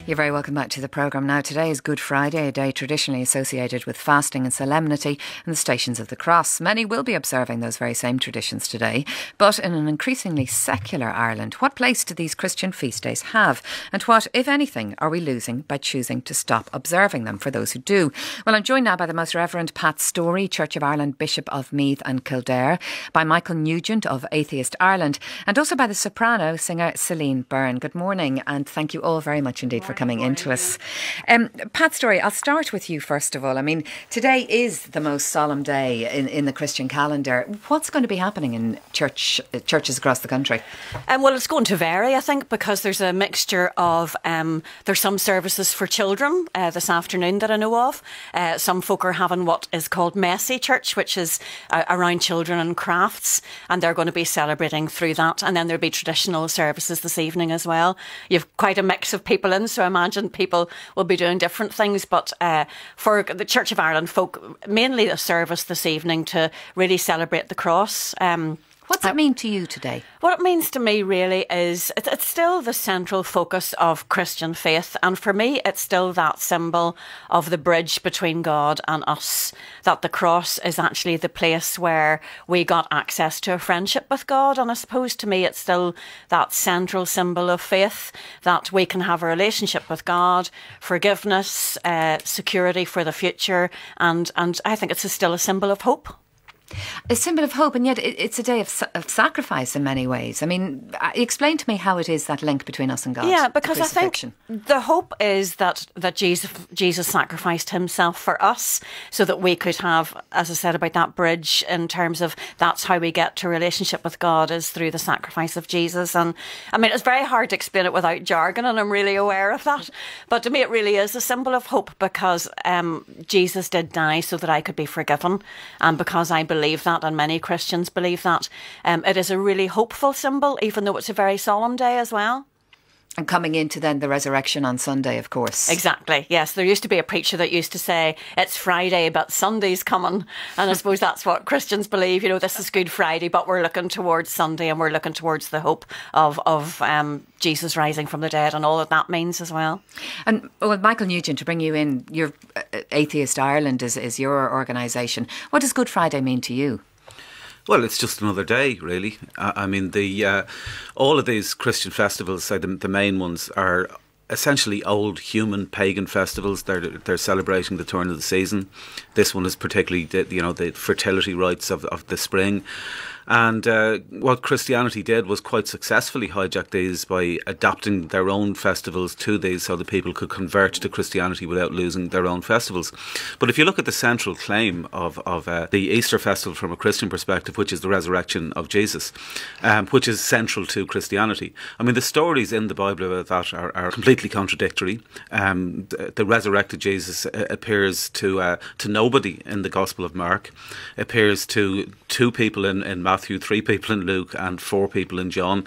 You're very welcome back to the programme. Now, today is Good Friday, a day traditionally associated with fasting and solemnity and the Stations of the Cross. Many will be observing those very same traditions today. But in an increasingly secular Ireland, what place do these Christian feast days have? And what, if anything, are we losing by choosing to stop observing them for those who do? Well, I'm joined now by the Most Reverend Pat Storey, Church of Ireland Bishop of Meath and Kildare, by Michael Nugent of Atheist Ireland, and also by the soprano singer Celine Byrne. Good morning, and thank you all very much indeed for coming into us. Pat Storey, I'll start with you first of all. I mean, today is the most solemn day in the Christian calendar. What's going to be happening in churches across the country? Well, it's going to vary, I think, because there's a mixture of, there's some services for children this afternoon that I know of. Some folk are having what is called messy church, which is around children and crafts, and they're going to be celebrating through that. And then there'll be traditional services this evening as well. You've quite a mix of people in, so I imagine people will be doing different things. But for the Church of Ireland folk, mainly a service this evening to really celebrate the cross. What's it mean to you today? What it means to me really is it's still the central focus of Christian faith, and for me it's still that symbol of the bridge between God and us, that the cross is actually the place where we got access to a friendship with God. And I suppose to me it's still that central symbol of faith, that we can have a relationship with God, forgiveness, security for the future, and I think it's still a symbol of hope. A symbol of hope, and yet it's a day of sacrifice in many ways. I mean, explain to me how it is that link between us and God. Yeah, because I think the hope is that Jesus sacrificed himself for us so that we could have, as I said about that bridge, in terms of that's how we get to a relationship with God, is through the sacrifice of Jesus. And I mean, it's very hard to explain it without jargon, and I'm really aware of that. But to me, it really is a symbol of hope, because Jesus did die so that I could be forgiven, and because I believe that, and many Christians believe that, it is a really hopeful symbol, even though it's a very solemn day as well. And coming into then the resurrection on Sunday, of course. Exactly, yes. There used to be a preacher that used to say, it's Friday, but Sunday's coming. And I suppose that's what Christians believe. You know, this is Good Friday, but we're looking towards Sunday, and we're looking towards the hope of Jesus rising from the dead and all that means as well. And well, Michael Nugent, to bring you in, your Atheist Ireland is your organisation. What does Good Friday mean to you? Well, it's just another day, really. I mean, all of these Christian festivals, the main ones, are essentially old human pagan festivals. They're celebrating the turn of the season. This one is particularly the fertility rites of the spring. And what Christianity did was quite successfully hijack these by adapting their own festivals to these so that people could convert to Christianity without losing their own festivals. But if you look at the central claim of the Easter festival from a Christian perspective, which is the resurrection of Jesus, which is central to Christianity, I mean, the stories in the Bible about that are completely contradictory. The resurrected Jesus appears to nobody in the Gospel of Mark, appears to 2 people in Matthew, 3 people in Luke, and 4 people in John.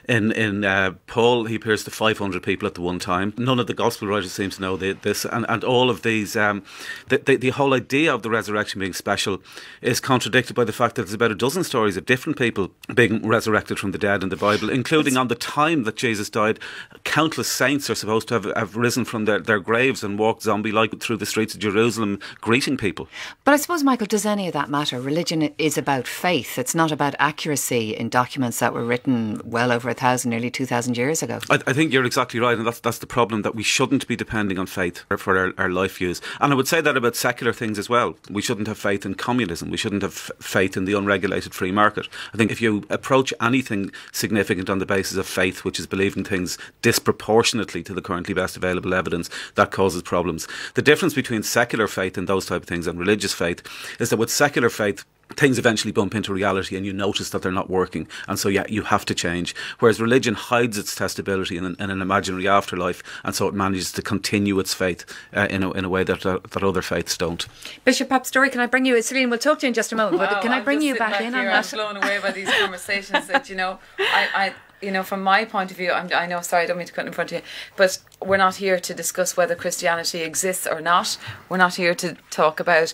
In Paul, he appears to 500 people at the one time. None of the Gospel writers seem to know this, and all of these, the whole idea of the resurrection being special is contradicted by the fact that there's about a dozen stories of different people being resurrected from the dead in the Bible, including on the time that Jesus died. Countless saints are supposed to have risen from their graves and walked zombie-like through the streets of Jerusalem greeting people. But I suppose, Michael, does any of that matter? Religion is about faith. It's not about accuracy in documents that were written well over 1,000, nearly 2,000 years ago. I think you're exactly right, and that's the problem, that we shouldn't be depending on faith for our life views. And I would say that about secular things as well. We shouldn't have faith in communism. We shouldn't have faith in the unregulated free market. I think if you approach anything significant on the basis of faith, which is believing things disproportionately to the currently best available evidence, that causes problems. The difference between secular faith and those type of things and religious faith is that with secular faith, things eventually bump into reality and you notice that they're not working, and so you have to change. Whereas religion hides its testability in an imaginary afterlife, and so it manages to continue its faith in a way that other faiths don't. Bishop Pat Storey, can I bring you, Celine, we'll talk to you in just a moment, but can I bring you back in on that? I'm blown away by these conversations that, I from my point of view, I know, sorry, I don't mean to cut in front of you, but we're not here to discuss whether Christianity exists or not. We're not here to talk about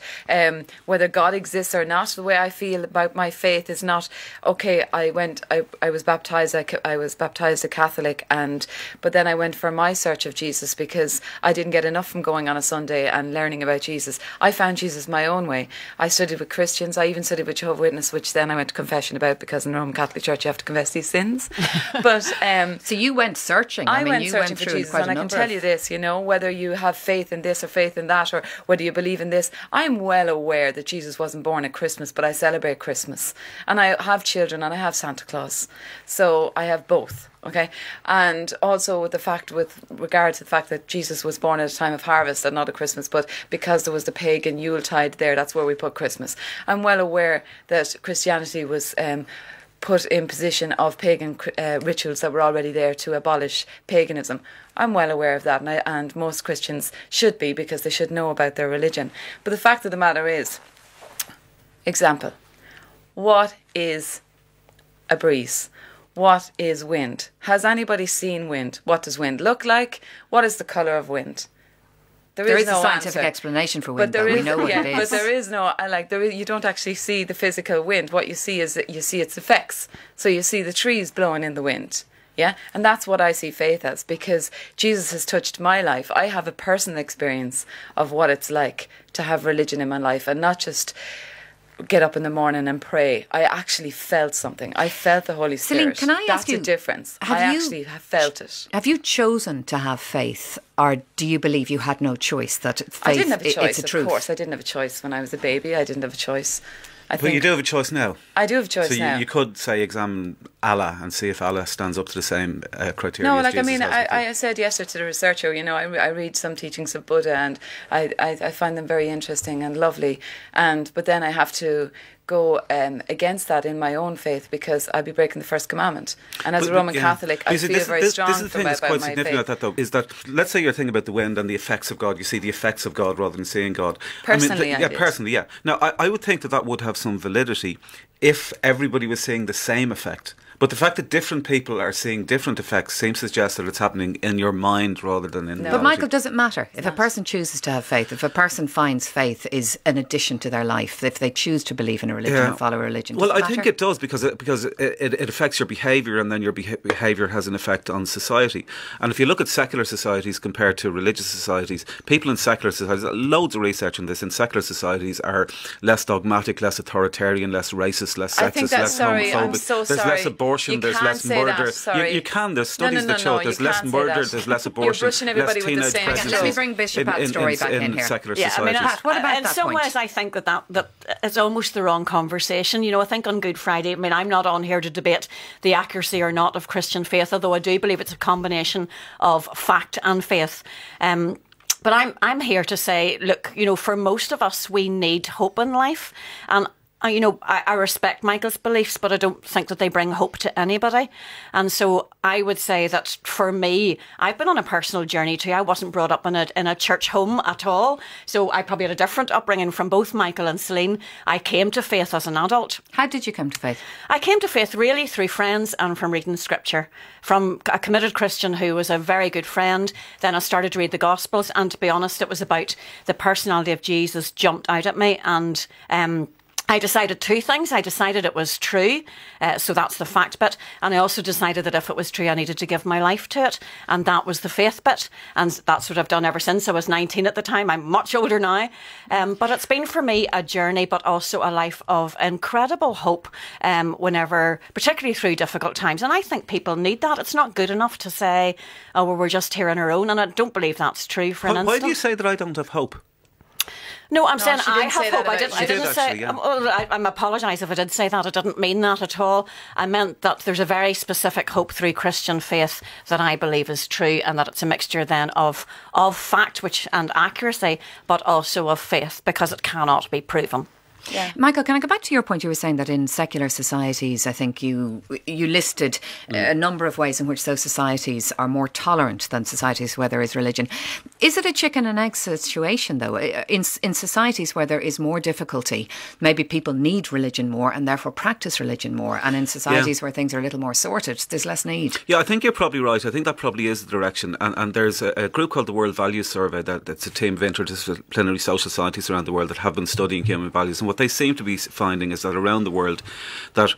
whether God exists or not. The way I feel about my faith is not, okay, I was baptised a Catholic, but then I went for my search of Jesus because I didn't get enough from going on a Sunday and learning about Jesus. I found Jesus my own way. I studied with Christians. I even studied with Jehovah's Witnesses, which then I went to confession about, because in the Roman Catholic Church you have to confess these sins. But so you went searching. I went searching for Jesus, and I can tell you this, whether you have faith in this or faith in that, or whether you believe in this, I'm well aware that Jesus wasn't born at Christmas, but I celebrate Christmas. And I have children and I have Santa Claus. So I have both. Okay, and also with regard to the fact that Jesus was born at a time of harvest and not at Christmas, but because there was the pagan Yuletide there, that's where we put Christmas. I'm well aware that Christianity was put in position of pagan rituals that were already there to abolish paganism. I'm well aware of that, and most Christians should be, because they should know about their religion. But the fact of the matter is, example, what is a breeze? What is wind? Has anybody seen wind? What does wind look like? What is the colour of wind? There is no a scientific answer. explanation for wind, though. We know what it is. But there is no, you don't actually see the physical wind. What you see is that you see its effects. So you see the trees blowing in the wind. Yeah, and that's what I see faith as, because Jesus has touched my life. I have a personal experience of what it's like to have religion in my life, and not just get up in the morning and pray. I actually felt something. I felt the Holy Spirit. Celine, can I ask you? That's a difference. I actually have felt it. Have you chosen to have faith, or do you believe you had no choice? That faith, I didn't have a choice. It's a truth. Of course, I didn't have a choice when I was a baby. I didn't have a choice. But you do have a choice now. I do have a choice now. So you could, say, examine Allah and see if Allah stands up to the same criteria. No, as Jesus I said yesterday to the researcher, I read some teachings of Buddha, and I find them very interesting and lovely. But then I have to go against that in my own faith, because I'd be breaking the first commandment. And as a Roman Catholic, I feel very strong about my faith. This is the thing that's quite significant about that, though, is that, let's say you're thinking about the wind and the effects of God. You see the effects of God rather than seeing God. Personally, personally, yeah. Now, I would think that would have some validity if everybody was seeing the same effect. But the fact that different people are seeing different effects seems to suggest that it's happening in your mind rather than in reality. But Michael, does it matter? If a person chooses to have faith, if a person finds faith is an addition to their life, if they choose to believe in a religion and follow a religion, does it matter? I think it does, because it affects your behaviour, and then your behaviour has an effect on society. And if you look at secular societies compared to religious societies, people in secular societies, loads of research on this, in secular societies are less dogmatic, less authoritarian, less racist, less sexist, less homophobic. I'm so There's sorry. less abortion, there's less murder. You can, there's studies that show there's less murder, there's less abortion, You're brushing everybody less with the teenage same pregnancies. Let me bring Bishop Pat Storey back in here. Secular societies. What about in that some point? ways, I think that is almost the wrong conversation. I think on Good Friday, I'm not on here to debate the accuracy or not of Christian faith, although I do believe it's a combination of fact and faith. But I'm here to say, look, for most of us, we need hope in life. And I respect Michael's beliefs, but I don't think that they bring hope to anybody. And so I would say that for me, I've been on a personal journey too. I wasn't brought up in a church home at all. So I probably had a different upbringing from both Michael and Celine. I came to faith as an adult. How did you come to faith? I came to faith really through friends and from reading scripture, from a committed Christian who was a very good friend. Then I started to read the Gospels, and to be honest, it was about the personality of Jesus jumped out at me, and I decided two things. I decided it was true, so that's the fact bit. And I also decided that if it was true, I needed to give my life to it. And that was the faith bit. And that's what I've done ever since. I was 19 at the time. I'm much older now. But it's been for me a journey, but also a life of incredible hope whenever, particularly through difficult times. And I think people need that. It's not good enough to say, oh, well, we're just here on our own. And I don't believe that's true for an instant. Why do you say that I don't have hope? No, I'm saying I have hope. I She didn't did say. actually, yeah. I apologise if I did say that. I didn't mean that at all. I meant that there's a very specific hope through Christian faith that I believe is true, and that it's a mixture then of fact and accuracy, but also of faith, because it cannot be proven. Yeah. Michael, can I go back to your point? You were saying that in secular societies, I think you listed a number of ways in which those societies are more tolerant than societies where there is religion. Is it a chicken and egg situation, though? In societies where there is more difficulty, maybe people need religion more and therefore practice religion more. And in societies where things are a little more sorted, there's less need. Yeah, I think you're probably right. I think that probably is the direction. And there's a group called the World Values Survey that's a team of interdisciplinary social scientists around the world that have been studying human values. And what they seem to be finding is that around the world, that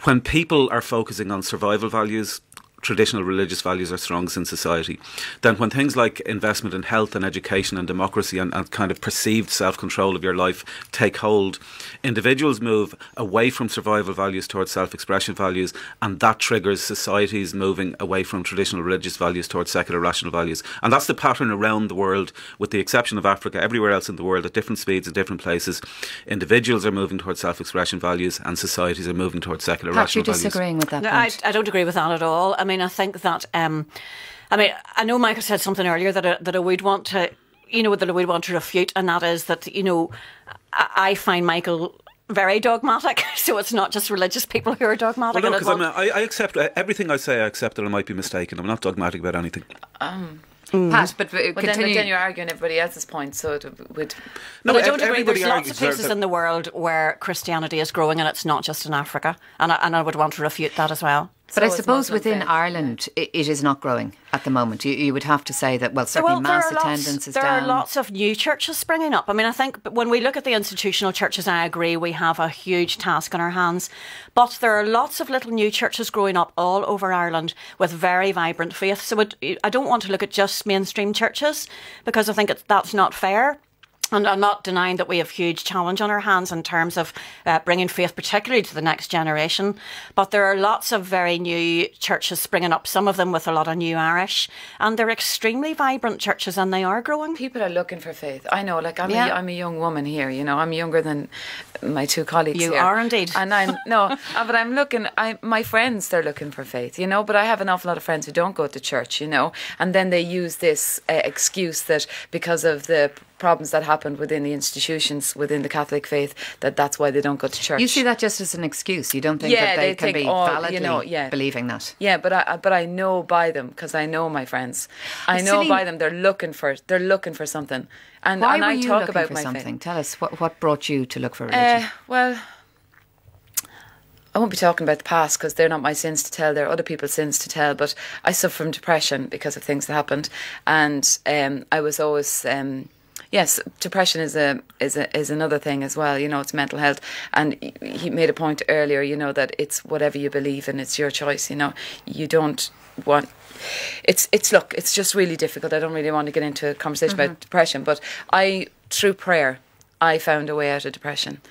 when people are focusing on survival values, traditional religious values are strongest in society. Then when things like investment in health and education and democracy and kind of perceived self-control of your life take hold, individuals move away from survival values towards self-expression values, and that triggers societies moving away from traditional religious values towards secular rational values. And that's the pattern around the world, with the exception of Africa. Everywhere else in the world, at different speeds, at different places, individuals are moving towards self-expression values and societies are moving towards secular rational values. You're disagreeing with that point? I don't agree with that at all. I mean, I think that, I know Michael said something earlier that I would want to, that I would want to refute, and that is that, I find Michael very dogmatic, so it's not just religious people who are dogmatic. Well, no, because I accept everything I say. I accept that I might be mistaken. I'm not dogmatic about anything. Pat, but continue. Then you're arguing everybody else's point, so it would... No, I don't agree. There's lots of places in the world where Christianity is growing, and it's not just in Africa, and I would want to refute that as well. But I suppose within Ireland it is not growing at the moment. You would have to say that, well, certainly mass attendance is down. There are lots of new churches springing up. I mean, I think when we look at the institutional churches, I agree we have a huge task on our hands. But there are lots of little new churches growing up all over Ireland with very vibrant faith. So I don't want to look at just mainstream churches, because I think that's not fair. And I'm not denying that we have huge challenge on our hands in terms of bringing faith, particularly to the next generation. But there are lots of very new churches springing up, some of them with a lot of new Irish. And they're extremely vibrant churches, and they are growing. People are looking for faith. I know, like I'm a young woman here, I'm younger than my two colleagues here. You are indeed. And but I'm looking, my friends, they're looking for faith, but I have an awful lot of friends who don't go to church, and then they use this excuse that because of the problems that happened within the institutions, within the Catholic faith, that's why they don't go to church. You see that just as an excuse. You don't think that they can be validly believing that. Yeah, but I know by them, because I know my friends. I know Celine, by them they're looking for something. And why and were I you talk looking about for my something? faith. Tell us what brought you to look for religion. Well, I won't be talking about the past because they're not my sins to tell, they're other people's sins to tell, but I suffer from depression because of things that happened, and I was always yes, depression is another thing as well. It's mental health, and he made a point earlier. That it's whatever you believe in, it's your choice. You don't want. It's just really difficult. I don't really want to get into a conversation about depression, but through prayer, I found a way out of depression.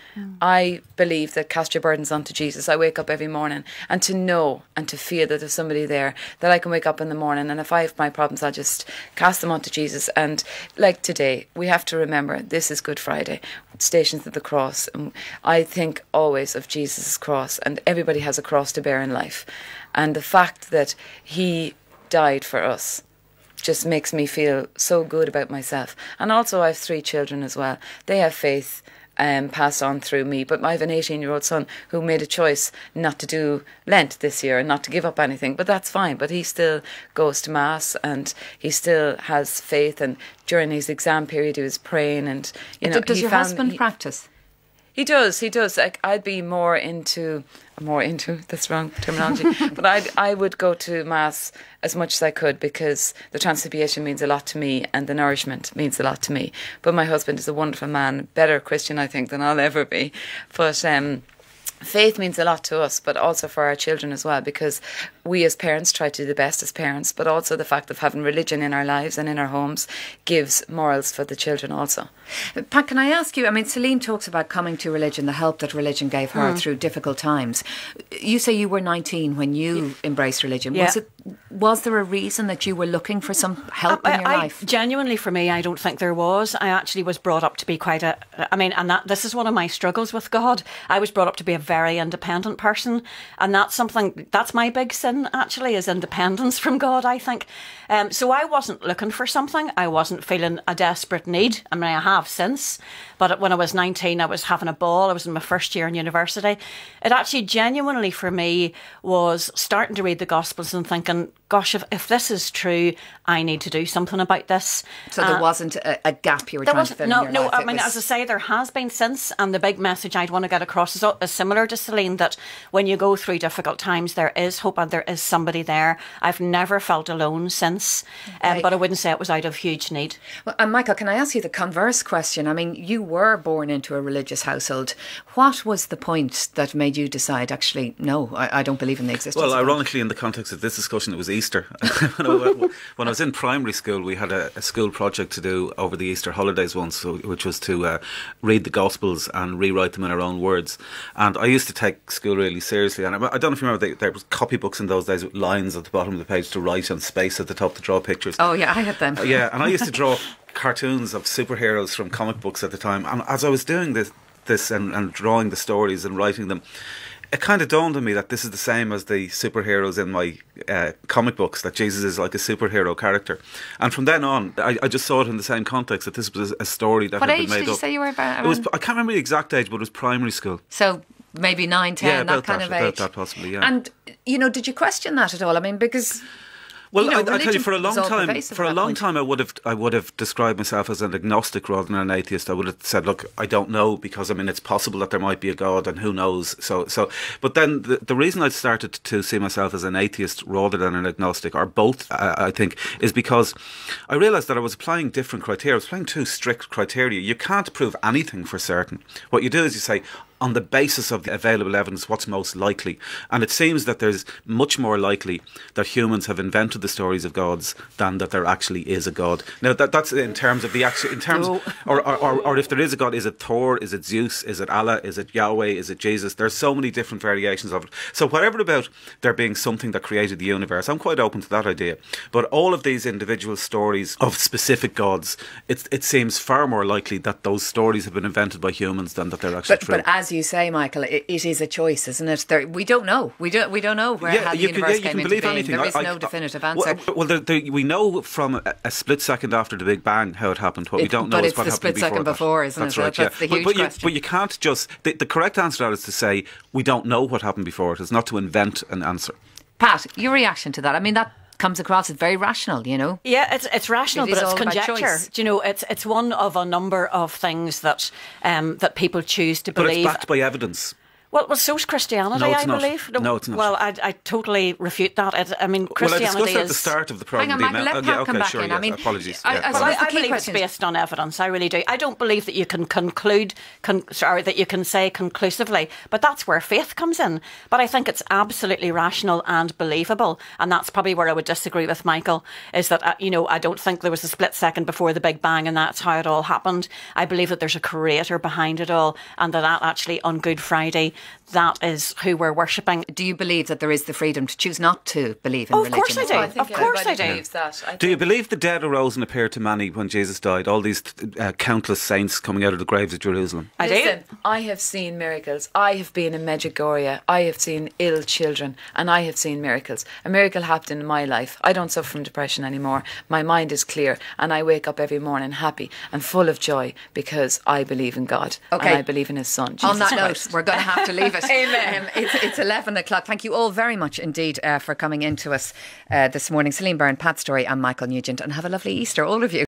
I believe that cast your burdens onto Jesus. I wake up every morning, and to know and to feel that there's somebody there, that I can wake up in the morning, and if I have my problems, I'll just cast them onto Jesus. And like today, we have to remember this is Good Friday, Stations of the Cross. And I think always of Jesus' cross, and everybody has a cross to bear in life. And the fact that he died for us just makes me feel so good about myself. And also I have 3 children as well. They have faith passed on through me, but I have an 18-year-old son who made a choice not to do Lent this year and not to give up anything, but that's fine. But he still goes to Mass, and he still has faith, and during his exam period he was praying, and does your husband practice? He does. Like, I'd be more into, that's wrong terminology, but I would go to Mass as much as I could, because the transubstantiation means a lot to me, and the nourishment means a lot to me. But my husband is a wonderful man, better Christian, I think, than I'll ever be. But faith means a lot to us, but also for our children as well, because we as parents try to do the best as parents, but also the fact of having religion in our lives and in our homes gives morals for the children also. Pat, can I ask you, Celine talks about coming to religion, the help that religion gave her through difficult times. You say you were 19 when you embraced religion. Yeah. Was there a reason that you were looking for some help in your life? Genuinely, for me, I don't think there was. I actually was brought up to be this is one of my struggles with God. I was brought up to be a very independent person, and that's my big sin sin, actually, is independence from God, I think. So I wasn't looking for something. I wasn't feeling a desperate need. I mean, I have since. But when I was 19, I was having a ball. I was in my first year in university. It actually genuinely, for me, was starting to read the Gospels and thinking, gosh, if this is true, I need to do something about this. So there wasn't a gap you were trying to fill in your life? No, I mean, as I say, there has been since, and the big message I'd want to get across is similar to Celine, that when you go through difficult times, there is hope and there is somebody there. I've never felt alone since, but I wouldn't say it was out of huge need. Well, and Michael, can I ask you the converse question? I mean, you were born into a religious household. What was the point that made you decide, actually, no, I don't believe in the existence of God? Well, ironically, in the context of this discussion, it was Easter. When I was in primary school, we had a school project to do over the Easter holidays once, which was to read the Gospels and rewrite them in our own words. And I used to take school really seriously. And I don't know if you remember, there was copybooks in those days with lines at the bottom of the page to write and space at the top to draw pictures. Oh, yeah, I had them. Yeah, and I used to draw cartoons of superheroes from comic books at the time. And as I was doing this and drawing the stories and writing them, it kind of dawned on me that this is the same as the superheroes in my comic books, that Jesus is like a superhero character. And from then on, I just saw it in the same context, that this was a story that had been made up. What age did you say you were about? It was, I can't remember the exact age, but it was primary school. So maybe 9, 10, that kind of age. About that possibly, yeah. And, did you question that at all? I mean, because... Well, I tell you, for a long time, I would have described myself as an agnostic rather than an atheist. I would have said, look, I don't know, because I mean, it's possible that there might be a God, and who knows. So, but then the reason I started to see myself as an atheist rather than an agnostic, or both, I think, is because I realised that I was applying different criteria. I was applying too strict criteria. You can't prove anything for certain. What you do is you say, on the basis of the available evidence, what's most likely? And it seems that there's much more likely that humans have invented the stories of gods than that there actually is a God. Now, that's in terms of the actual, or if there is a God, is it Thor? Is it Zeus? Is it Allah? Is it Yahweh? Is it Jesus? There's so many different variations of it. So whatever about there being something that created the universe, I'm quite open to that idea. But all of these individual stories of specific gods, it seems far more likely that those stories have been invented by humans than that they're actually true. But as you say, Michael, it is a choice, isn't it? We don't know. We don't know how the universe came into being. Anything. There is no definitive answer. Well, we know from a split second after the Big Bang how it happened. What we don't know is what happened before. But it's the split second before, isn't it? That's right. That's the huge question. But you can't just... The correct answer to that is to say, we don't know what happened before. It is not to invent an answer. Pat, your reaction to that? I mean, that comes across as very rational, Yeah, it's rational, but it's conjecture. It's one of a number of things that people choose to believe. But it's backed by evidence. Well, so's Christianity, I believe. No, it's not. Well, I totally refute that. Christianity well, I discussed that at the start of the programme. Hang on, Michael, let Pat come back in. I mean, apologies. I believe it's based on evidence. I really do. I don't believe that you can that you can say conclusively, but that's where faith comes in. But I think it's absolutely rational and believable, and that's probably where I would disagree with Michael, is that, I don't think there was a split second before the Big Bang and that's how it all happened. I believe that there's a creator behind it all, and that actually on Good Friday, that is who we're worshipping. Do you believe that there is the freedom to choose not to believe in religion? Of course I do. Of course I do. Do you believe the dead arose and appeared to many when Jesus died? All these countless saints coming out of the graves of Jerusalem. Listen, I have seen miracles. I have been in Medjugorje. I have seen ill children, and I have seen miracles. A miracle happened in my life. I don't suffer from depression anymore. My mind is clear, and I wake up every morning happy and full of joy because I believe in God and I believe in His Son, Jesus On that Christ. note, we're going to have to leave it. Amen. It's 11 o'clock. Thank you all very much indeed for coming in to us this morning. Celine, Byrne, Pat Storey and Michael Nugent. And have a lovely Easter, all of you.